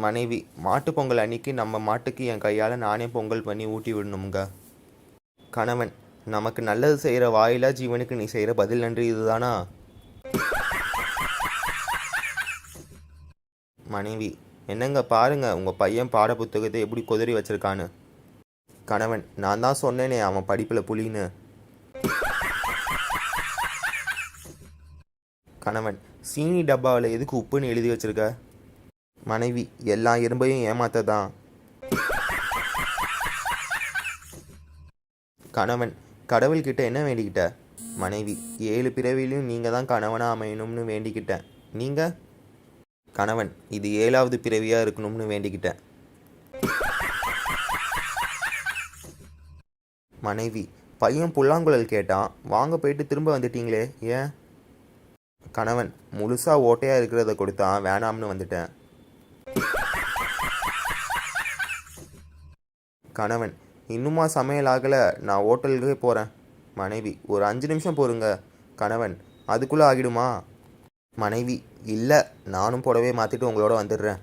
மனைவி, மாட்டுப் பொங்கல் அன்னைக்கு நம்ம மாட்டுக்கு என் கையால் நானே பொங்கல் பண்ணி ஊட்டி விடணுங்க. கணவன், நமக்கு நல்லது செய்கிற வாயிலா ஜீவனுக்கு நீ செய்கிற பதில் நன்றி இதுதானா? மனைவி, என்னங்க பாருங்க உங்கள் பையன் பாட புத்தகத்தை எப்படி கொதறி வச்சிருக்கான்னு. கணவன், நான் தான் சொன்னேனே அவன் படிப்பில் புலின்னு. கணவன், சீனி டப்பாவில் எதுக்கு உப்புன்னு எழுதி வச்சிருக்க? மனைவி, எல்லா எறும்பையும் ஏமாத்த தான். கணவன், கடவுள்கிட்ட என்ன வேண்டிக்கிட்ட? மனைவி, 7 பிறவிலையும் நீங்கள் தான் கணவனாக அமையணும்னு வேண்டிக்கிட்டேன். நீங்கள்? கணவன், இது 7வது பிறவியாக இருக்கணும்னு வேண்டிக்கிட்டேன். மனைவி, பையன் புல்லாங்குழல் கேட்டான், வாங்க போயிட்டு திரும்ப வந்துட்டீங்களே ஏன்? கணவன், முழுசாக ஓட்டையாக இருக்கிறத கொடுத்தான், வேணாம்னு வந்துட்டேன். கணவன், இன்னுமா சமையல் ஆகலை, நான் ஹோட்டலுக்கே போகிறேன். மனைவி, ஒரு 5 நிமிஷம் போருங்க. கணவன், அதுக்குள்ளே ஆகிடுமா? மனைவி, இல்லை, நானும் புடவையை மாற்றிட்டு உங்களோட வந்துடுறேன்.